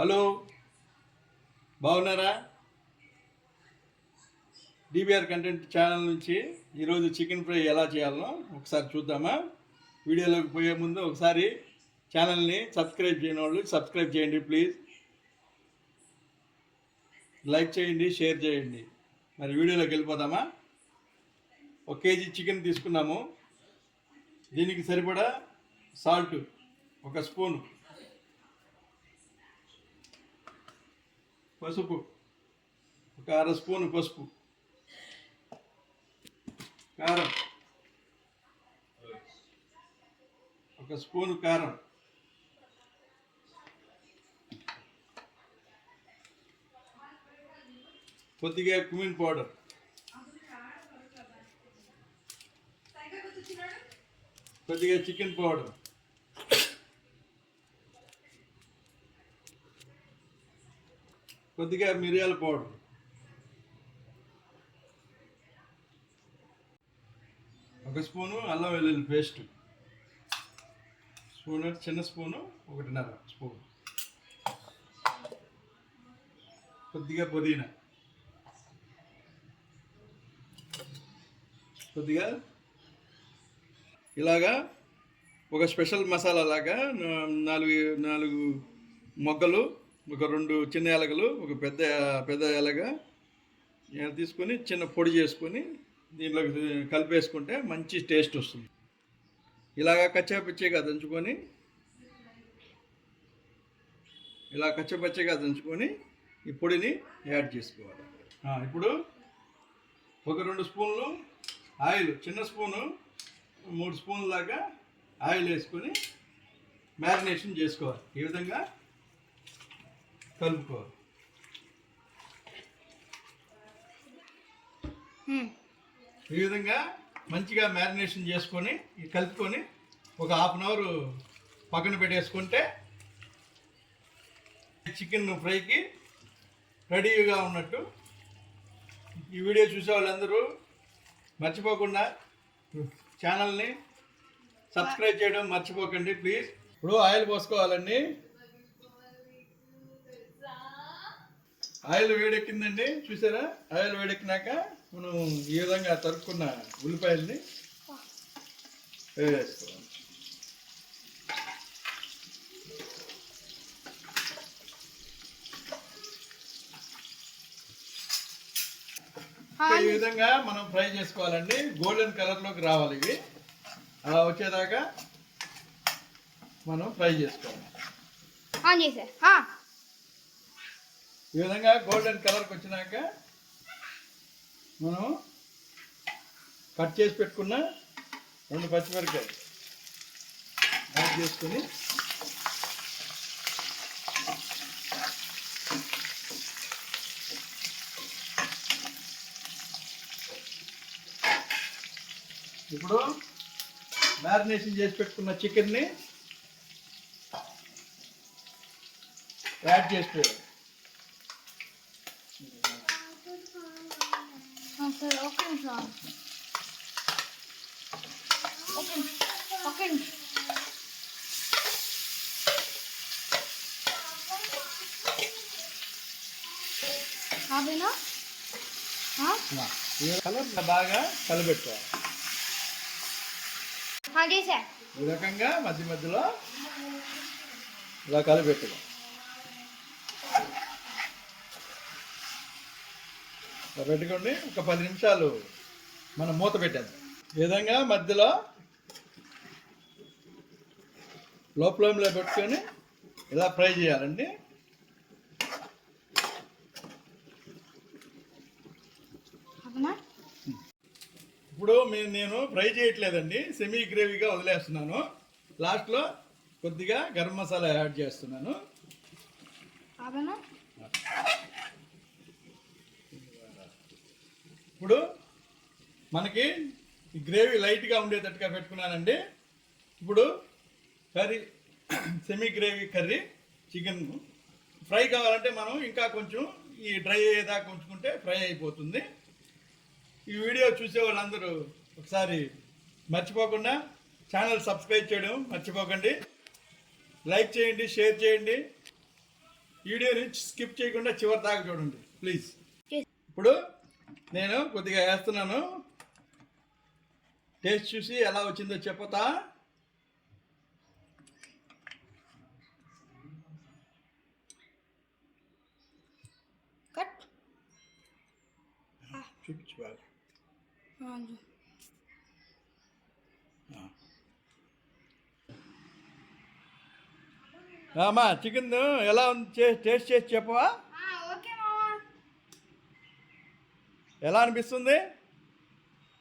Hello, బాగున్నారా? DBR content channel నుంచి ఈరోజు చికెన్ ఫ్రై ఎలా చేయాలో ఒకసారి చూద్దామా? వీడియోలోకి పోయే ముందు ఒకసారి ఛానల్ని సబ్స్క్రైబ్ చేయని వాళ్ళు సబ్స్క్రైబ్ చేయండి ప్లీజ్. లైక్ చేయండి, షేర్ చేయండి. మరి వీడియోలోకి వెళ్ళిపోదామా? 1 కేజీ చికెన్ తీసుకున్నాము. దీనికి సరిపడా సాల్ట్ 1 స్పూను, పసుపు 1/2 స్పూను పసుపు, కారం 1 స్పూను కారం, కొద్దిగా క్యూమిన్ పౌడర్, కొద్దిగా చికెన్ పౌడర్, కొద్దిగా మిరియాల పౌడర్, ఒక స్పూను అల్లం వెల్లుల్లి పేస్ట్, చిన్న స్పూను 1.5 స్పూన్, కొద్దిగా పుదీనా, కొద్దిగా ఇలాగా ఒక స్పెషల్ మసాలా లాగా 4 మొగ్గలు, ఒక 2 చిన్న యాలకులు, ఒక పెద్ద యాలగా తీసుకొని చిన్న పొడి చేసుకొని దీంట్లోకి కలిపేసుకుంటే మంచి టేస్ట్ వస్తుంది. ఇలాగా కచ్చాపచ్చిగా దంచుకొని ఈ పొడిని యాడ్ చేసుకోవాలి. ఇప్పుడు ఒక 2 స్పూన్లు ఆయిల్, చిన్న స్పూను 3 స్పూన్ల దాకా ఆయిల్ వేసుకొని మ్యారినేషన్ చేసుకోవాలి. ఈ విధంగా కలుపుకోవాలి. ఈ విధంగా మంచిగా మ్యారినేషన్ చేసుకొని కలుపుకొని ఒక 1/2 అవర్ పక్కన పెట్టేసుకుంటే చికెన్ ఫ్రైకి రెడీగా ఉన్నట్టు. ఈ వీడియో చూసే వాళ్ళందరూ మర్చిపోకుండా ఛానల్ని సబ్స్క్రైబ్ చేయడం మర్చిపోకండి ప్లీజ్. ఇప్పుడు ఆయిల్ పోసుకోవాలండి. ఆయిల్ వేడెక్కిందండి, చూసారా? ఆయిల్ వేడెక్కినాక మనం ఈ విధంగా తరుక్కున్న ఉల్లిపాయల్ని వేసుకోవాలి. ఈ విధంగా మనం ఫ్రై చేసుకోవాలండి. గోల్డెన్ కలర్లోకి రావాలి. ఇవి అలా వచ్చేదాకా మనం ఫ్రై చేసుకోవాలి. ఈ విధంగా గోల్డెన్ కలర్కి వచ్చినాక మనం కట్ చేసి పెట్టుకున్న 2 పచ్చిమిరపకాయలు యాడ్ చేసుకొని ఇప్పుడు మ్యారినేషన్ చేసి పెట్టుకున్న చికెన్ని యాడ్ చేసుకోవాలి. కలర్ బాగా కలిపెట్టుకోవాలి. ఈ రకంగా మధ్యలో ఇలా కలిపెట్టుకోవాలి. పెట్టుకోండి. ఒక 10 నిమిషాలు మనం మూత పెట్టేద్దాం. ఈ విధంగా మధ్యలో లో ఫ్లేమ్లో పెట్టుకొని ఇలా ఫ్రై చేయాలండి. ఇప్పుడు నేను ఫ్రై చేయట్లేదండి, సెమీ గ్రేవీగా వదిలేస్తున్నాను. లాస్ట్లో కొద్దిగా గరం మసాలా యాడ్ చేస్తున్నాను. ఇప్పుడు మనకి ఈ గ్రేవీ లైట్గా ఉండేటట్టుగా పెట్టుకున్నానండి. ఇప్పుడు curry, semi gravy curry chicken fry కావాలంటే మనం ఇంకా కొంచెం ఈ డ్రై అయ్యేదాకా ఉంచుకుంటే ఫ్రై అయిపోతుంది. ఈ వీడియో చూసే వాళ్ళందరూ ఒకసారి మర్చిపోకుండా ఛానల్ సబ్స్క్రైబ్ చేయడం మర్చిపోకండి. లైక్ చేయండి, షేర్ చేయండి. వీడియోని స్కిప్ చేయకుండా చివరి దాకా చూడండి ప్లీజ్. ఇప్పుడు నేను కొద్దిగా వేస్తున్నాను, టేస్ట్ చూసి ఎలా వచ్చిందో చెప్పుతా. చూపించు బాగా. అమ్మా చికెన్ ఎలా ఉంది టేస్ట్ చేసి చెప్పవా? ఎలా అనిపిస్తుంది?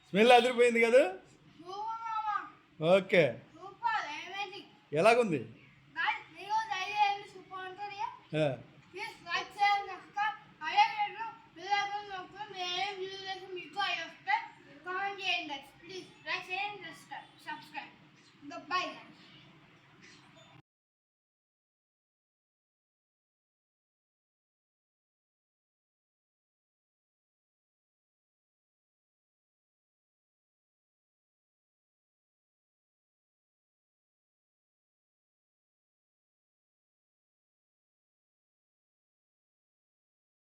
స్మెల్ అదిరిపోయింది కదా? ఓకే, ఎలాగుంది?